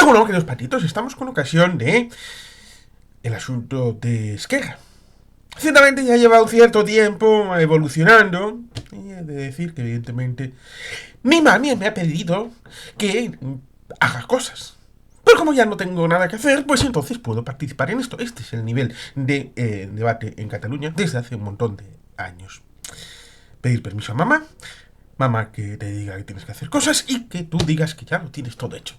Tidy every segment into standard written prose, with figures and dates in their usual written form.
bueno, queridos patitos, estamos con ocasión de el asunto de Esquerra. Ciertamente ya lleva un cierto tiempo evolucionando, y he de decir que evidentemente mi mami me ha pedido que haga cosas. Pero como ya no tengo nada que hacer, pues entonces puedo participar en esto. Este es el nivel de debate en Cataluña desde hace un montón de años. Pedir permiso a mamá, mamá que te diga que tienes que hacer cosas y que tú digas que ya lo tienes todo hecho.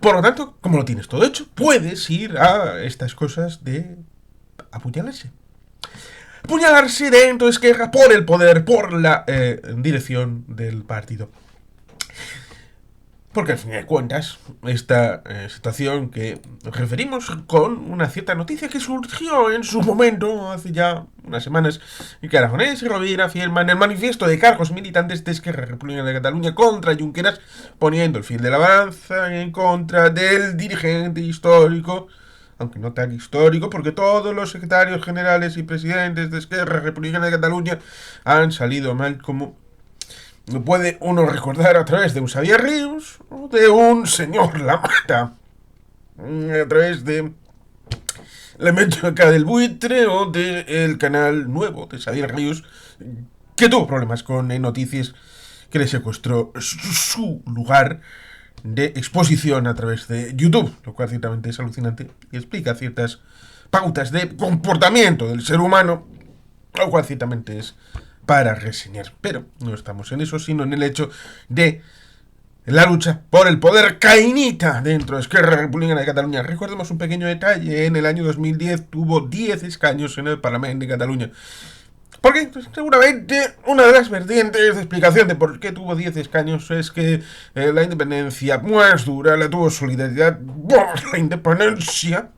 Por lo tanto, como lo tienes todo hecho, puedes ir a estas cosas de apuñalarse. Apuñalarse dentro de Esquerra por el poder, por la dirección del partido. Porque al fin de cuentas, esta situación que referimos con una cierta noticia que surgió en su momento, hace ya unas semanas, y que Aragonés y Rovira firman el manifiesto de cargos militantes de Esquerra Republicana de Cataluña contra Junqueras, poniendo el fil de la balanza en contra del dirigente histórico, aunque no tan histórico, porque todos los secretarios generales y presidentes de Esquerra Republicana de Cataluña han salido mal, como lo puede uno recordar a través de un Xavier Ríos o de un señor Lamata, a través de la Metroca del Buitre o del canal nuevo de Xavier Ríos, que tuvo problemas con Noticias, que le secuestró su lugar de exposición a través de YouTube, lo cual ciertamente es alucinante y explica ciertas pautas de comportamiento del ser humano, lo cual ciertamente es para reseñar. Pero no estamos en eso, sino en el hecho de la lucha por el poder cainita dentro de Esquerra Republicana de Cataluña. Recordemos un pequeño detalle: en el año 2010 tuvo 10 escaños en el Parlamento de Cataluña. Porque pues, seguramente una de las vertientes de explicación de por qué tuvo 10 escaños es que la independencia más dura la tuvo Solidaridad por la Independencia,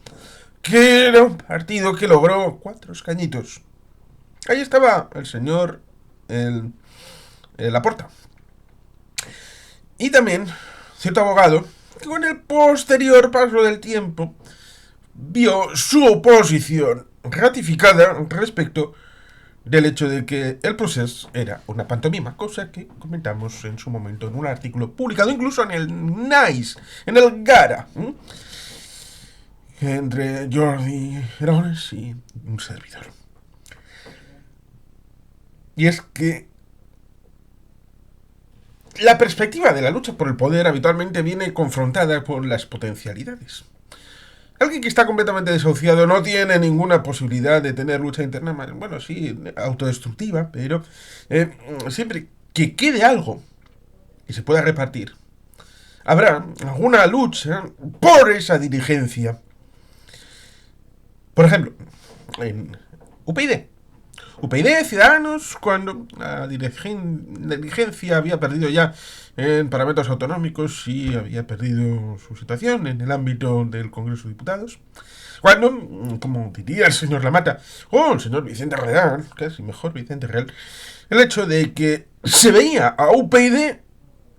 que era un partido que logró 4 escañitos. Ahí estaba el señor Laporta. Y también cierto abogado que con el posterior paso del tiempo vio su oposición ratificada respecto del hecho de que el proceso era una pantomima, cosa que comentamos en su momento en un artículo publicado incluso en el NICE, en el Gara, entre Jordi Aragonés y un servidor. Y es que la perspectiva de la lucha por el poder habitualmente viene confrontada con las potencialidades. Alguien que está completamente desahuciado no tiene ninguna posibilidad de tener lucha interna, bueno, sí, autodestructiva, pero siempre que quede algo y se pueda repartir, habrá alguna lucha por esa dirigencia. Por ejemplo, en UPyD, Ciudadanos, cuando la dirigencia había perdido ya en parámetros autonómicos y había perdido su situación en el ámbito del Congreso de Diputados. Cuando, como diría el señor Lamata, o el señor Vicente Real, casi mejor Vicente Real, el hecho de que se veía a UPyD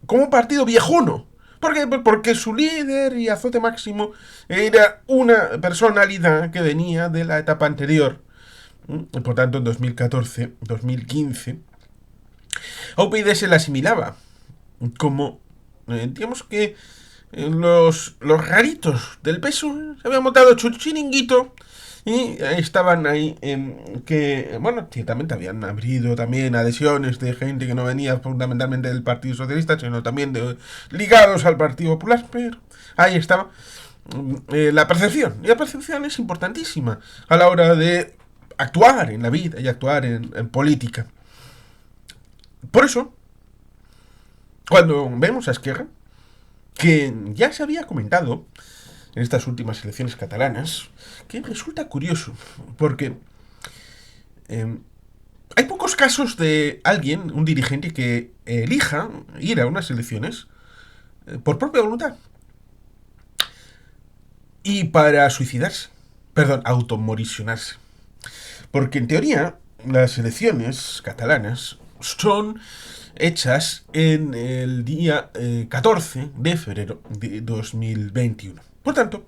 como un partido viejuno. ¿Por qué? Porque su líder y azote máximo era una personalidad que venía de la etapa anterior. Por tanto, en 2014-2015, a UPyD se le asimilaba como, digamos que los raritos del PSOE se habían montado su chiringuito y estaban ahí, que, bueno, ciertamente habían abrido también adhesiones de gente que no venía fundamentalmente del Partido Socialista, sino también ligados al Partido Popular, pero ahí estaba la percepción. Y la percepción es importantísima a la hora de actuar en la vida y actuar en política. Por eso, cuando vemos a Esquerra, que ya se había comentado en estas últimas elecciones catalanas, que resulta curioso, porque hay pocos casos de alguien, un dirigente, que elija ir a unas elecciones por propia voluntad y para suicidarse, automorisionarse. Porque en teoría las elecciones catalanas son hechas en el día 14 de febrero de 2021. Por tanto,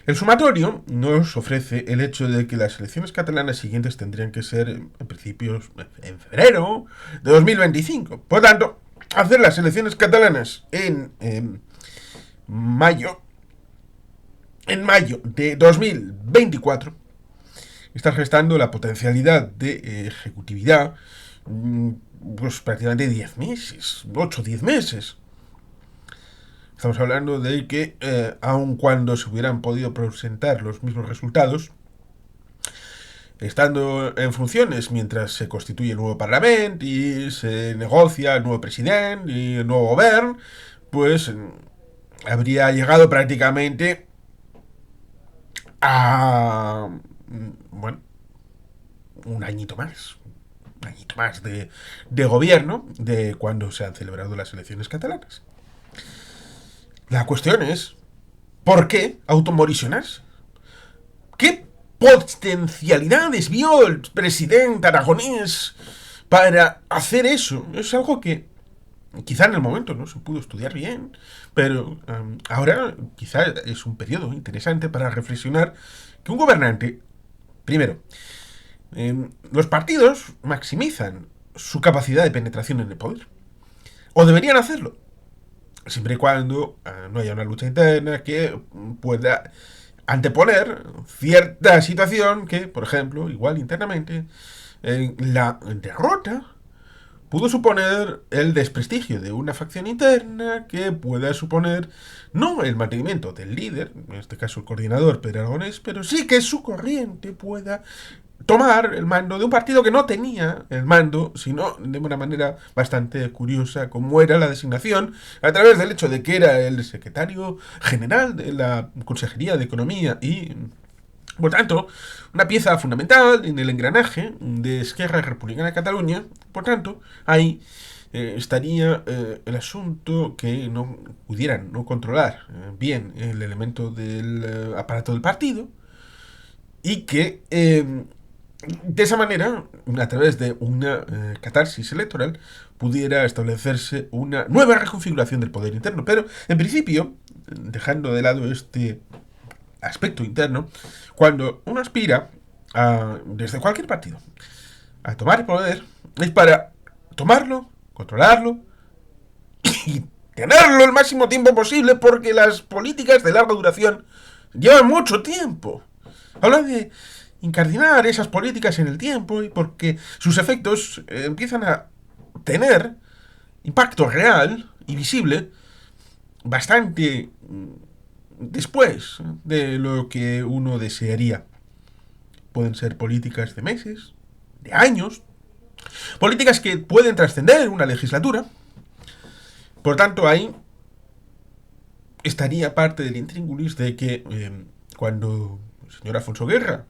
el sumatorio nos ofrece el hecho de que las elecciones catalanas siguientes tendrían que ser en principios en febrero de 2025. Por tanto, hacer las elecciones catalanas en mayo en mayo de 2024 está gestando la potencialidad de ejecutividad pues prácticamente 10 meses, 8 o 10 meses. Estamos hablando de que, aun cuando se hubieran podido presentar los mismos resultados, estando en funciones mientras se constituye el nuevo Parlamento y se negocia el nuevo presidente y el nuevo gobierno, pues habría llegado prácticamente a, bueno, un añito más. Un añito más de gobierno de cuando se han celebrado las elecciones catalanas. La cuestión es, ¿por qué automorisionarse? ¿Qué potencialidades vio el presidente aragonés para hacer eso? Es algo que quizá en el momento no se pudo estudiar bien, pero ahora quizá es un periodo interesante para reflexionar que un gobernante, primero, los partidos maximizan su capacidad de penetración en el poder, o deberían hacerlo, siempre y cuando no haya una lucha interna que pueda anteponer cierta situación que, por ejemplo, igual internamente, la derrota pudo suponer el desprestigio de una facción interna que pueda suponer no el mantenimiento del líder, en este caso el coordinador Pedro Aragonés, pero sí que su corriente pueda tomar el mando de un partido que no tenía el mando, sino de una manera bastante curiosa, como era la designación, a través del hecho de que era el secretario general de la Consejería de Economía y, por tanto, una pieza fundamental en el engranaje de Esquerra Republicana de Cataluña. Por tanto, ahí estaría el asunto que no pudieran no controlar bien el elemento del aparato del partido y que de esa manera, a través de una catarsis electoral, pudiera establecerse una nueva reconfiguración del poder interno. Pero, en principio, dejando de lado este aspecto interno, cuando uno aspira desde cualquier partido a tomar el poder, es para tomarlo, controlarlo y tenerlo el máximo tiempo posible, porque las políticas de larga duración llevan mucho tiempo. Habla de incardinar esas políticas en el tiempo y porque sus efectos empiezan a tener impacto real y visible bastante después de lo que uno desearía. Pueden ser políticas de meses, de años, políticas que pueden trascender una legislatura. Por tanto, ahí estaría parte del intríngulis de que cuando el señor Alfonso Guerra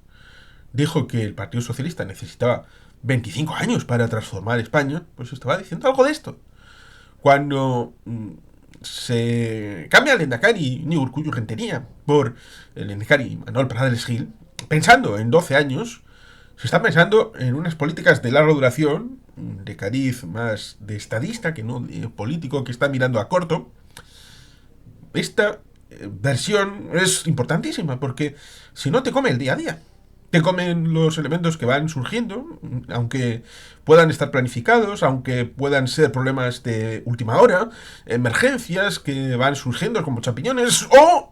dijo que el Partido Socialista necesitaba 25 años para transformar España, pues estaba diciendo algo de esto. Cuando se cambia el Lehendakari Íñigo Urkullu Rentería por el Lehendakari Manuel Pradales Gil, pensando en 12 años, se está pensando en unas políticas de larga duración, de cariz más de estadista que no de político que está mirando a corto. Esta versión es importantísima porque si no te come el día a día. Te comen los elementos que van surgiendo, aunque puedan estar planificados, aunque puedan ser problemas de última hora, emergencias que van surgiendo como champiñones o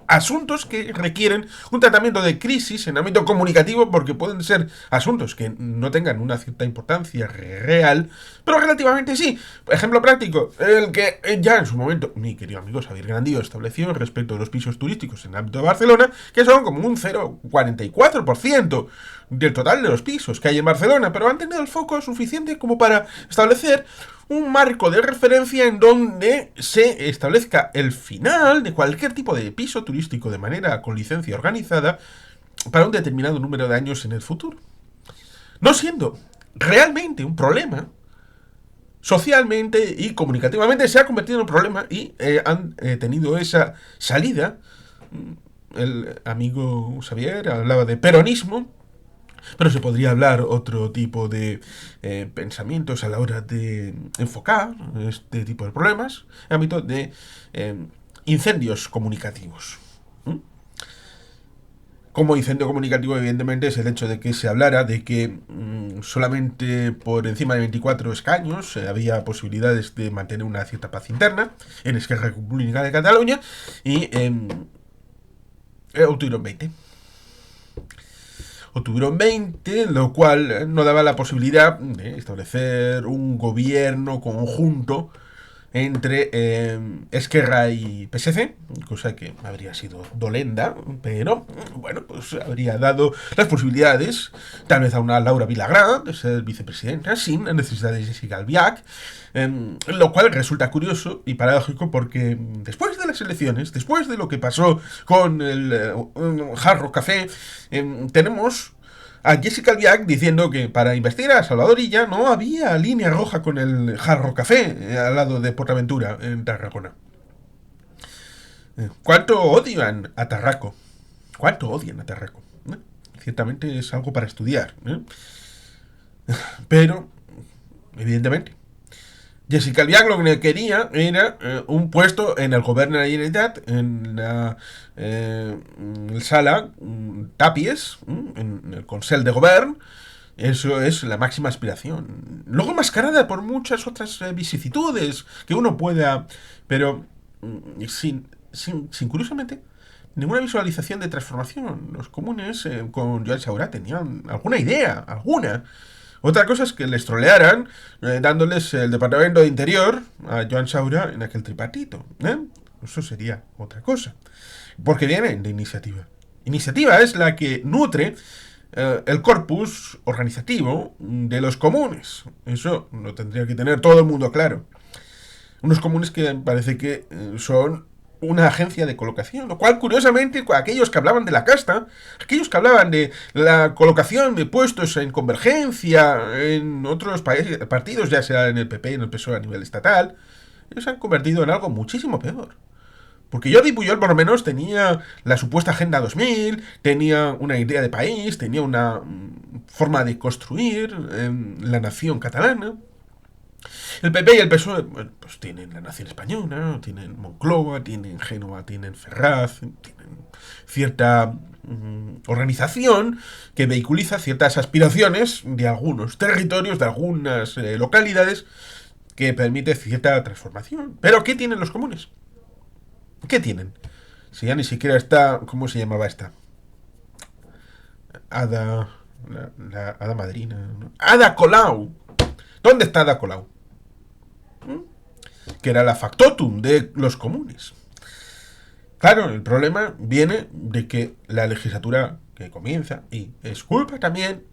asuntos que requieren un tratamiento de crisis en ámbito comunicativo, porque pueden ser asuntos que no tengan una cierta importancia real, pero relativamente sí. Ejemplo práctico, el que ya en su momento mi querido amigo Xavier Grandío estableció respecto de los pisos turísticos en el ámbito de Barcelona, que son como un 0,44% del total de los pisos que hay en Barcelona, pero han tenido el foco suficiente como para establecer un marco de referencia en donde se establezca el final de cualquier tipo de piso turístico de manera con licencia organizada para un determinado número de años en el futuro. No siendo realmente un problema, socialmente y comunicativamente se ha convertido en un problema y han tenido esa salida. El amigo Xavier hablaba de peronismo, pero se podría hablar otro tipo de pensamientos a la hora de enfocar este tipo de problemas en ámbito de incendios comunicativos. Como incendio comunicativo, evidentemente, es el hecho de que se hablara de que solamente por encima de 24 escaños había posibilidades de mantener una cierta paz interna en Esquerra Republicana de Cataluña y obtuvieron 20. Obtuvieron 20, lo cual no daba la posibilidad de establecer un gobierno conjunto entre Esquerra y PSC, cosa que habría sido dolenda, pero bueno, pues habría dado las posibilidades, tal vez a una Laura Vilagrá, de ser vicepresidenta, sin la necesidad de Jessica Albiach, lo cual resulta curioso y paradójico porque después de las elecciones, después de lo que pasó con el Hard Rock Café, tenemos a Jessica Albiach diciendo que para investigar a Salvador Illa no había línea roja con el Jarro Café al lado de Portaventura, en Tarragona. ¿Cuánto odian a Tarraco? ¿Cuánto odian a Tarraco? Ciertamente es algo para estudiar. Pero, evidentemente, Jessica Albiach lo que quería era un puesto en el gobierno de la Generalitat, en la sala Tapies, en el Consell de Govern. Eso es la máxima aspiración. Luego mascarada por muchas otras vicisitudes que uno pueda... Pero sin curiosamente, ninguna visualización de transformación. Los comunes con Joan Saura tenían alguna idea, alguna. Otra cosa es que les trolearan dándoles el departamento de interior a Joan Saura en aquel tripartito. Eso sería otra cosa. Porque viene de iniciativa. Iniciativa es la que nutre el corpus organizativo de los comunes. Eso lo tendría que tener todo el mundo claro. Unos comunes que parece que son una agencia de colocación, lo cual curiosamente aquellos que hablaban de la casta, aquellos que hablaban de la colocación de puestos en Convergencia en otros partidos, ya sea en el PP, en el PSOE a nivel estatal, se han convertido en algo muchísimo peor. Porque Jordi Pujol por lo menos tenía la supuesta Agenda 2000, tenía una idea de país, tenía una forma de construir la nación catalana. El PP y el PSOE, bueno, pues tienen la nación española, tienen Moncloa, tienen Génova, tienen Ferraz, tienen cierta organización que vehiculiza ciertas aspiraciones de algunos territorios, de algunas localidades, que permite cierta transformación. ¿Pero qué tienen los comunes? ¿Qué tienen? Si ya ni siquiera está... ¿Cómo se llamaba esta? Ada... La Ada Madrina, ¿no? Ada Colau. ¿Dónde está Ada Colau? Que era la factotum de los comunes. Claro, el problema viene de que la legislatura que comienza, y es culpa también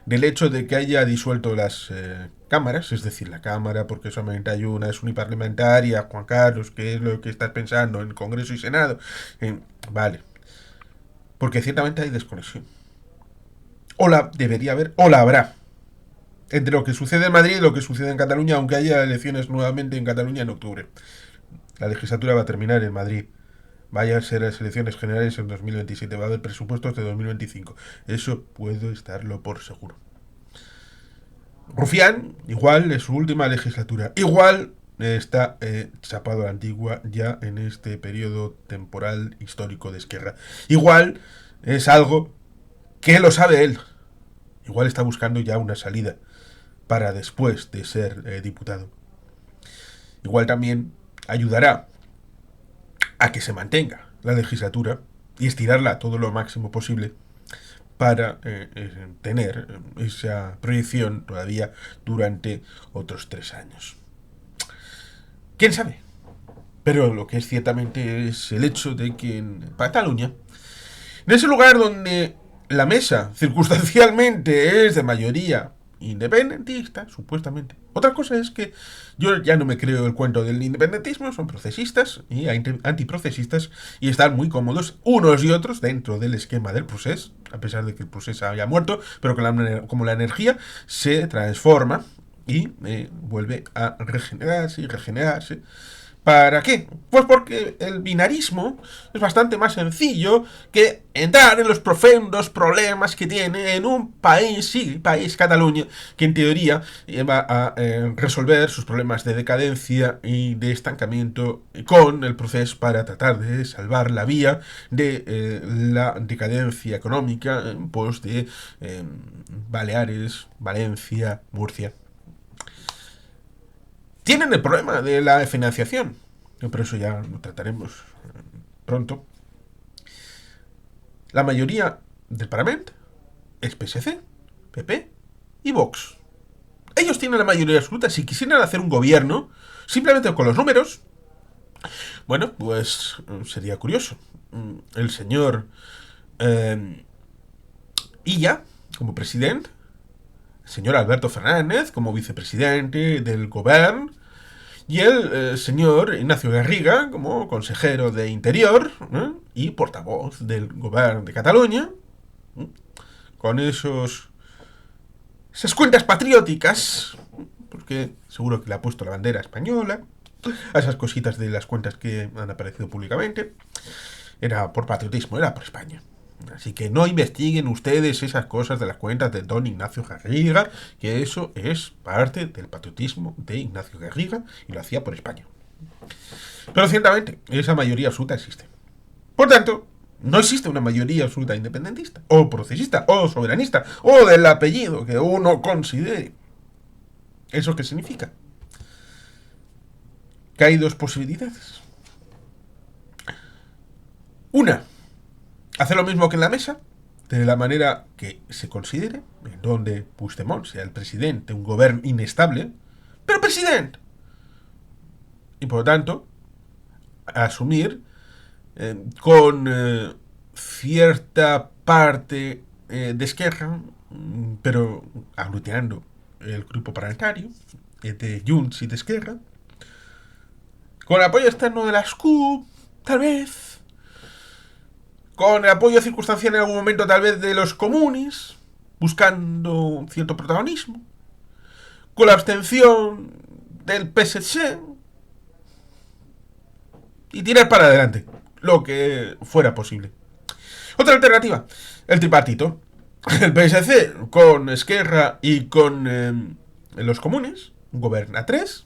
del hecho de que haya disuelto las cámaras, es decir, la Cámara, porque solamente hay una, es uniparlamentaria, Juan Carlos, ¿qué es lo que estás pensando en Congreso y Senado? Vale. Porque ciertamente hay desconexión. O la debería haber, o la habrá. Entre lo que sucede en Madrid y lo que sucede en Cataluña, aunque haya elecciones nuevamente en Cataluña en octubre. La legislatura va a terminar en Madrid. Vaya a ser las elecciones generales en 2027. Va a haber presupuestos de 2025. Eso puedo estarlo por seguro. Rufián, igual, es su última legislatura. Igual está chapado a la antigua ya en este periodo temporal histórico de Esquerra. Igual es algo que lo sabe él. Igual está buscando ya una salida para después de ser diputado. Igual también ayudará a que se mantenga la legislatura y estirarla todo lo máximo posible para tener esa proyección todavía durante otros 3 años. ¿Quién sabe? Pero lo que es ciertamente es el hecho de que en Cataluña, en ese lugar donde la mesa circunstancialmente es de mayoría independentista, supuestamente. Otra cosa es que yo ya no me creo el cuento del independentismo, son procesistas y antiprocesistas y están muy cómodos unos y otros dentro del esquema del procés, a pesar de que el procés haya muerto, pero como la energía se transforma y vuelve a regenerarse y regenerarse. ¿Para qué? Pues porque el binarismo es bastante más sencillo que entrar en los profundos problemas que tiene en un país, sí, país Cataluña, que en teoría va a resolver sus problemas de decadencia y de estancamiento con el proceso para tratar de salvar la vía de la decadencia económica pues de Baleares, Valencia, Murcia. Tienen el problema de la financiación, pero eso ya lo trataremos pronto. la mayoría del Parlamento es PSC, PP y Vox. Ellos tienen la mayoría absoluta. Si quisieran hacer un gobierno, simplemente con los números, bueno, pues sería curioso. El señor Illa, como presidente, el señor Alberto Fernández, como vicepresidente del gobierno, y el señor Ignacio Garriga, como consejero de Interior y portavoz del gobierno de Cataluña, con esas cuentas patrióticas, porque seguro que le ha puesto la bandera española, a esas cositas de las cuentas que han aparecido públicamente. Era por patriotismo, era por España. Así que no investiguen ustedes esas cosas de las cuentas de don Ignacio Garriga, que eso es parte del patriotismo de Ignacio Garriga y lo hacía por España. Pero ciertamente, esa mayoría absoluta existe. Por tanto, no existe una mayoría absoluta independentista, o procesista, o soberanista, o del apellido que uno considere. ¿Eso qué significa? Que hay dos posibilidades. Una, hacer lo mismo que en la mesa, de la manera que se considere, en donde Puigdemont sea el presidente de un gobierno inestable, pero presidente. Y por lo tanto, asumir con cierta parte de Esquerra, pero aglutinando el grupo parlamentario de Junts y de Esquerra, con el apoyo externo de las CUP, tal vez, con el apoyo circunstancial en algún momento tal vez de los comunes, buscando cierto protagonismo, con la abstención del PSG y tirar para adelante lo que fuera posible. Otra alternativa, el tripartito. El PSC con Esquerra y con los comunes, gobierna 3,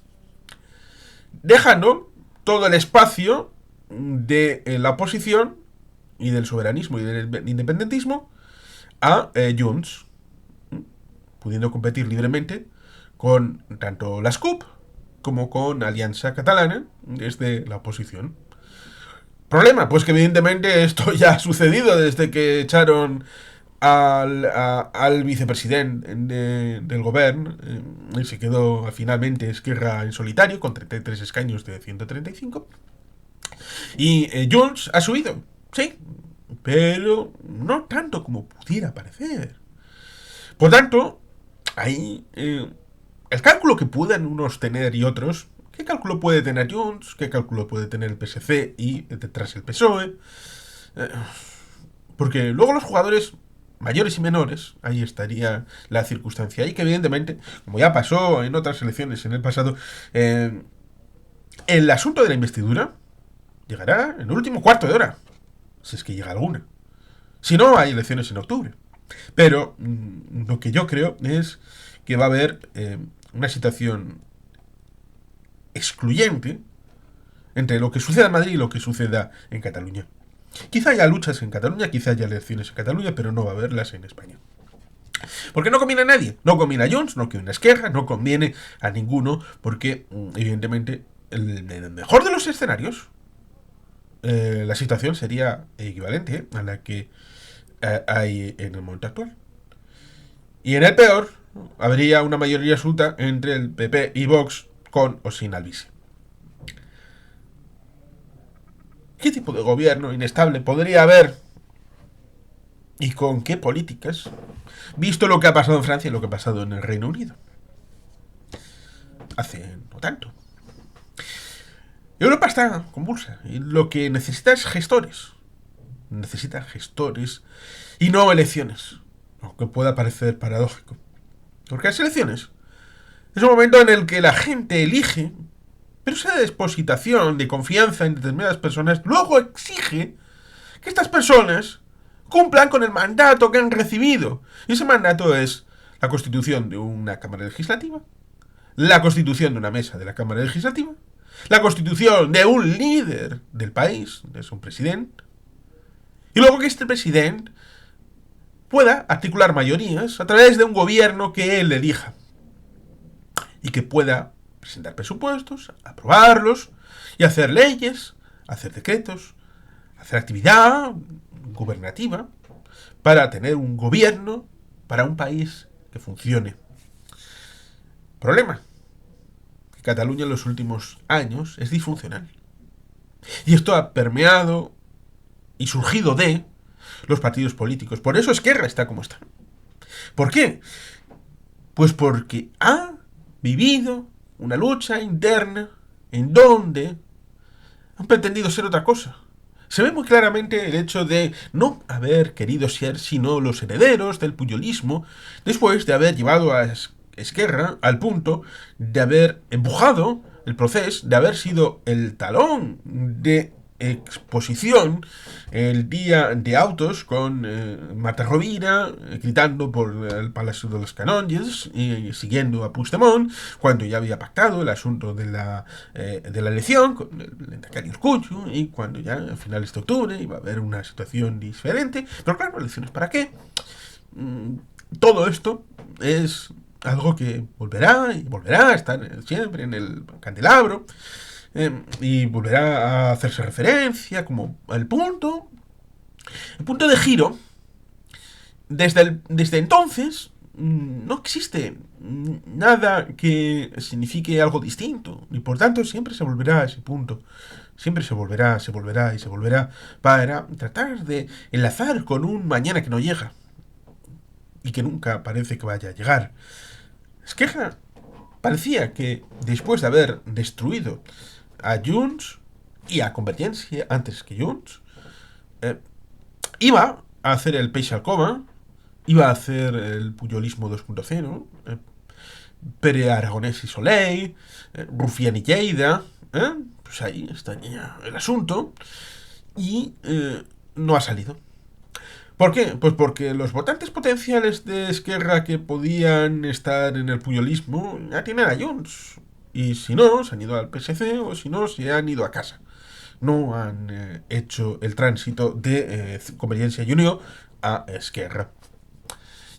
dejando todo el espacio de la oposición y del soberanismo y del independentismo a Junts, pudiendo competir libremente con tanto las CUP como con Alianza Catalana desde la oposición. ¿Problema? Pues que evidentemente esto ya ha sucedido desde que echaron al vicepresidente del gobierno y se quedó finalmente Esquerra en solitario con 33 escaños de 135 y Junts ha subido, sí, pero no tanto como pudiera parecer. Por tanto, ahí el cálculo que puedan unos tener y otros, ¿qué cálculo puede tener Junts? ¿Qué cálculo puede tener el PSC y detrás el PSOE? Porque luego los jugadores mayores y menores, ahí estaría la circunstancia. Y que evidentemente, como ya pasó en otras elecciones en el pasado, el asunto de la investidura llegará en el último cuarto de hora, si es que llega alguna. Si no, hay elecciones en octubre. Pero lo que yo creo es que va a haber una situación excluyente entre lo que suceda en Madrid y lo que suceda en Cataluña. Quizá haya luchas en Cataluña, quizá haya elecciones en Cataluña, pero no va a haberlas en España. Porque no conviene a nadie. No conviene a Junts, no conviene a Esquerra, no conviene a ninguno, porque evidentemente en el mejor de los escenarios la situación sería equivalente a la que hay en el momento actual. Y en el peor habría una mayoría absoluta entre el PP y Vox con o sin Albici. ¿Qué tipo de gobierno inestable podría haber? ¿Y con qué políticas? Visto lo que ha pasado en Francia y lo que ha pasado en el Reino Unido. Hace no tanto. Europa está convulsa y lo que necesita es gestores. Necesita gestores y no elecciones. Aunque pueda parecer paradójico. Porque las elecciones es un momento en el que la gente elige, pero esa depositación de confianza en determinadas personas luego exige que estas personas cumplan con el mandato que han recibido. Y ese mandato es la constitución de una Cámara Legislativa, la constitución de una mesa de la Cámara Legislativa, la constitución de un líder del país, es un presidente, y luego que este presidente pueda articular mayorías a través de un gobierno que él elija y que pueda presentar presupuestos, aprobarlos y hacer leyes, hacer decretos, hacer actividad gubernativa para tener un gobierno para un país que funcione. Problema: que Cataluña en los últimos años es disfuncional. Y esto ha permeado y surgido de los partidos políticos. Por eso Esquerra está como está. ¿Por qué? Pues porque ha vivido una lucha interna en donde han pretendido ser otra cosa. Se ve muy claramente el hecho de no haber querido ser sino los herederos del puyolismo después de haber llevado a Esquerra al punto de haber empujado el proceso, de haber sido el talón de exposición el día de autos con Marta Rovira gritando por el Palacio de los Canonges y siguiendo a Puigdemont cuando ya había pactado el asunto de la elección con el Lehendakari Urkullu, y cuando ya a finales de octubre iba a haber una situación diferente. Pero claro, ¿elecciones para qué? Todo esto es algo que volverá y volverá a estar siempre en el candelabro. Y volverá a hacerse referencia como el punto de giro. Desde entonces no existe nada que signifique algo distinto, y por tanto siempre se volverá a ese punto. Siempre se volverá para tratar de enlazar con un mañana que no llega y que nunca parece que vaya a llegar. Esquerra parecía que después de haber destruido a Junts y a Convergencia antes que Junts, iba a hacer el peix al cova, iba a hacer el puyolismo 2.0, Pere Aragonès y Soleil, Rufián y Lleida, pues ahí estaría el asunto, y no ha salido. ¿Por qué? Pues porque los votantes potenciales de Esquerra que podían estar en el puyolismo ya tienen a Junts. Y si no, se han ido al PSC, o si no, se han ido a casa. No han hecho el tránsito de Convergencia y Unió a Esquerra.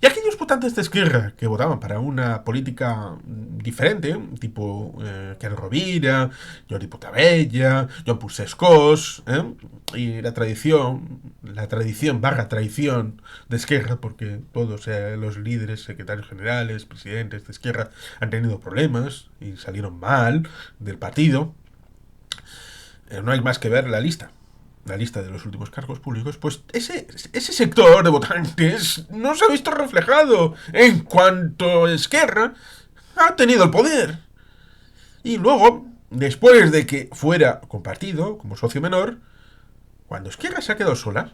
Y aquellos votantes de Esquerra que votaban para una política diferente, tipo Carol Rovira, Jordi Puigdemont, Joan Puigcercós, y la tradición barra traición de Esquerra, porque todos los líderes, secretarios generales, presidentes de Esquerra han tenido problemas y salieron mal del partido. No hay más que ver la lista de los últimos cargos públicos. Pues ese sector de votantes no se ha visto reflejado en cuanto Esquerra ha tenido el poder. Y luego, después de que fuera compartido como socio menor, cuando Esquerra se ha quedado sola,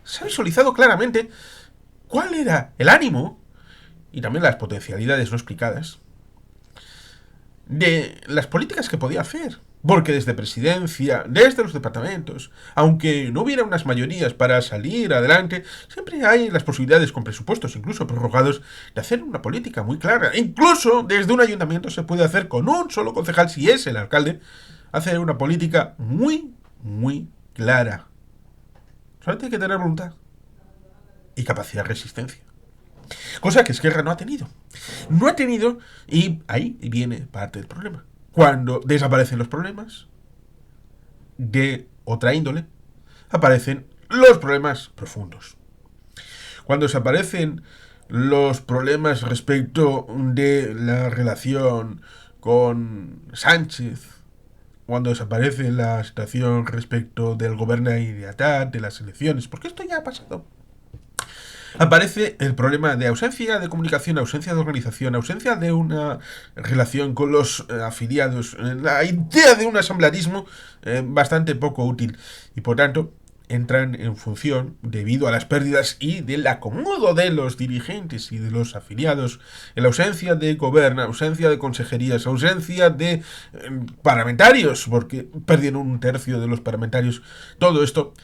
se ha visualizado claramente cuál era el ánimo y también las potencialidades no explicadas de las políticas que podía hacer. Porque desde presidencia, desde los departamentos, aunque no hubiera unas mayorías para salir adelante, siempre hay las posibilidades con presupuestos incluso prorrogados de hacer una política muy clara. Incluso desde un ayuntamiento se puede hacer con un solo concejal, si es el alcalde, hacer una política muy, muy clara. Solamente hay que tener voluntad y capacidad de resistencia. Cosa que Esquerra no ha tenido. No ha tenido, y ahí viene parte del problema. Cuando desaparecen los problemas de otra índole, aparecen los problemas profundos. Cuando desaparecen los problemas respecto de la relación con Sánchez, cuando desaparece la situación respecto del gobierno de las elecciones, porque esto ya ha pasado, aparece el problema de ausencia de comunicación, ausencia de organización, ausencia de una relación con los afiliados, la idea de un asamblearismo bastante poco útil, y por tanto entran en función debido a las pérdidas y del acomodo de los dirigentes y de los afiliados, en la ausencia de gobierno, ausencia de consejerías, ausencia de parlamentarios, porque perdieron un tercio de los parlamentarios. Todo esto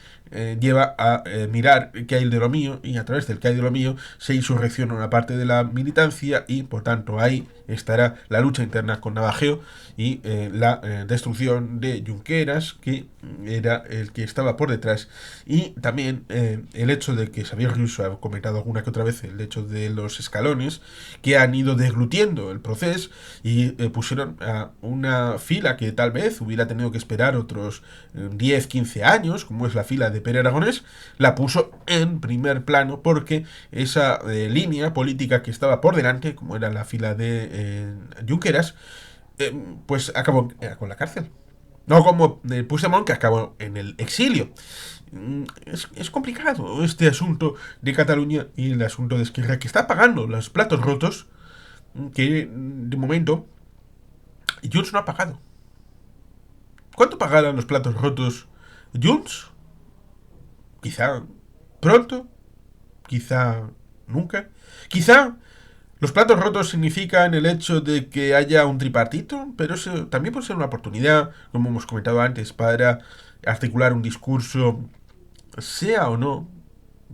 lleva a mirar qué hay de lo mío, y a través del qué hay de lo mío se insurrecciona una parte de la militancia, y por tanto ahí estará la lucha interna con Navajeo y la destrucción de Junqueras, que era el que estaba por detrás y también el hecho de que Xavier Rius ha comentado alguna que otra vez el hecho de los escalones que han ido deglutiendo el proceso y pusieron a una fila que tal vez hubiera tenido que esperar otros 10, 15 años, como es la fila de Pere Aragonés, la puso en primer plano porque esa línea política que estaba por delante, como era la fila de Junqueras, pues acabó con la cárcel. No como Puigdemont, que acabó en el exilio. Es complicado este asunto de Cataluña y el asunto de Esquerra, que está pagando los platos rotos que de momento Junts no ha pagado. ¿Cuánto pagarán los platos rotos Junts? Quizá pronto, quizá nunca. Quizá los platos rotos significan el hecho de que haya un tripartito, pero eso también puede ser una oportunidad, como hemos comentado antes, para articular un discurso, sea o no,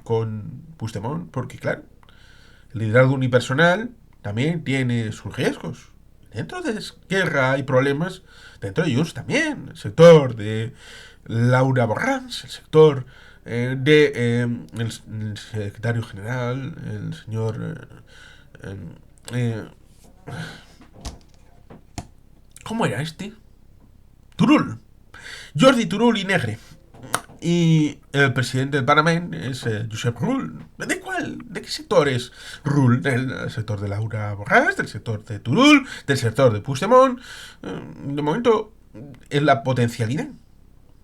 con Puigdemont, porque claro, el liderazgo unipersonal también tiene sus riesgos. Dentro de Esquerra hay problemas, dentro de Junts también. El sector de Laura Borrans, el sector el secretario general, el señor... ¿cómo era este? Turull. Jordi Turull y Negre. Y el presidente del Parlamento es Josep Rull. ¿De cuál? ¿De qué sector es Rull? ¿Del sector de Laura Borràs? ¿Del sector de Turull? ¿Del sector de Puigdemont? De momento, es la potencialidad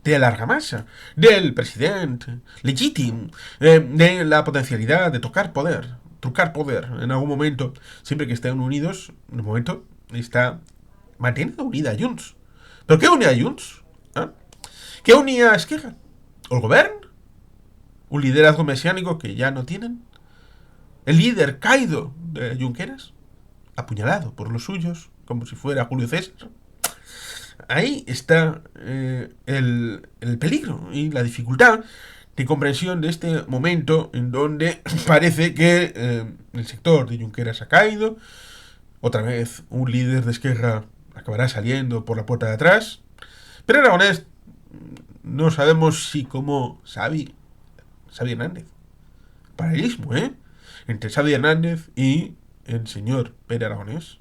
de la argamasa, del presidente legítimo, de la potencialidad de tocar poder, trucar poder en algún momento, siempre que estén unidos, de momento está manteniendo unida a Junts. ¿Pero qué une a Junts? ¿Ah? ¿Qué unía a Esquerra? ¿El gobierno? ¿Un liderazgo mesiánico que ya no tienen? ¿El líder caído de Junqueras? Apuñalado por los suyos, como si fuera Julio César. Ahí está el peligro y la dificultad de comprensión de este momento en donde parece que el sector de Junqueras ha caído. Otra vez un líder de Esquerra acabará saliendo por la puerta de atrás. Pero Aragonés no sabemos si como Xavi Hernández. Paralelismo, ¿eh? Entre Xavi Hernández y el señor Pere Aragonés,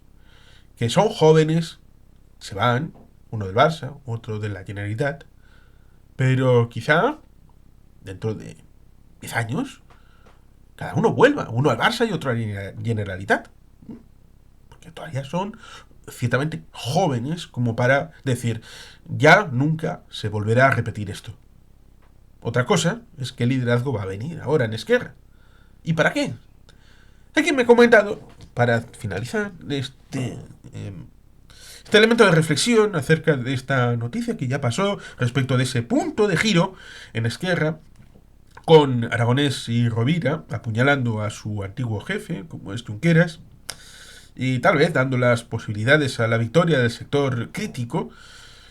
que son jóvenes, se van, uno del Barça, otro de la Generalitat, pero quizá dentro de 10 años cada uno vuelva, uno al Barça y otro a la Generalitat, porque todavía son ciertamente jóvenes como para decir ya nunca se volverá a repetir esto. Otra cosa es que el liderazgo va a venir ahora en Esquerra. ¿Y para qué? Alguien me ha comentado, para finalizar, este elemento de reflexión acerca de esta noticia que ya pasó respecto de ese punto de giro en Esquerra, con Aragonés y Rovira apuñalando a su antiguo jefe, como es Junqueras, y tal vez dando las posibilidades a la victoria del sector crítico,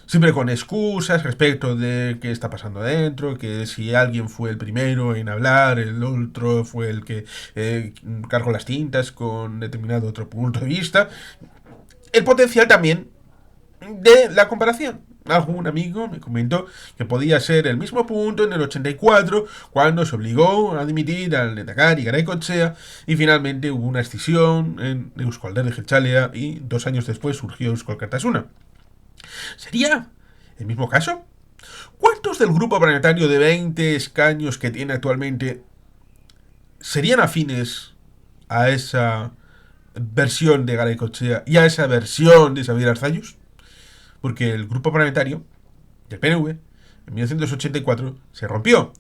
siempre con excusas respecto de qué está pasando adentro, que si alguien fue el primero en hablar, el otro fue el que cargó las tintas con determinado otro punto de vista. El potencial también de la comparación. Algún amigo me comentó que podía ser el mismo punto en el 84, cuando se obligó a dimitir al Lehendakari Garaikoetxea y finalmente hubo una escisión en Euzko Alderdi Jeltzalea y 2 años después surgió Eusko Alkartasuna. ¿Sería el mismo caso? ¿Cuántos del grupo parlamentario de 20 escaños que tiene actualmente serían afines a esa versión de Garaikoetxea y a esa versión de Xabier Arzalluz? Porque el grupo parlamentario del PNV en 1984 se rompió.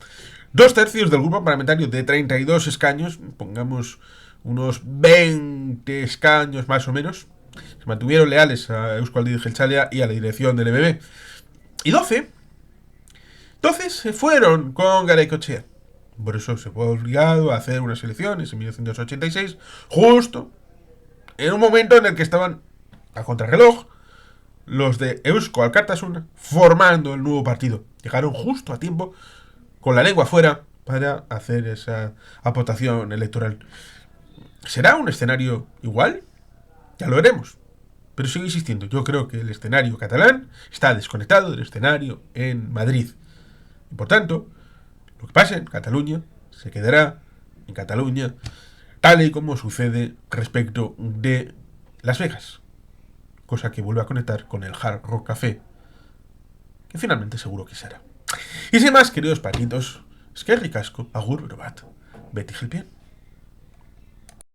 2/3 del grupo parlamentario de 32 escaños, pongamos unos 20 escaños más o menos, se mantuvieron leales a Eusko Alderdi Jeltzalea y a la dirección del EBB. Y 12 se fueron con Garaikoetxea. Por eso se fue obligado a hacer unas elecciones en 1986, justo en un momento en el que estaban a contrarreloj los de Eusko Alkartasuna formando el nuevo partido. Llegaron justo a tiempo, con la lengua afuera, para hacer esa aportación electoral. ¿Será un escenario igual? Ya lo veremos. Pero sigo insistiendo, yo creo que el escenario catalán está desconectado del escenario en Madrid. Y por tanto, Lo que pase en Cataluña se quedará en Cataluña, tal y como sucede respecto de Las Vegas. Cosa que vuelve a conectar con el Hard Rock Café, que finalmente seguro que será. Y sin más, queridos patitos, es que ricasco, agur, bat, Betty Gelpien.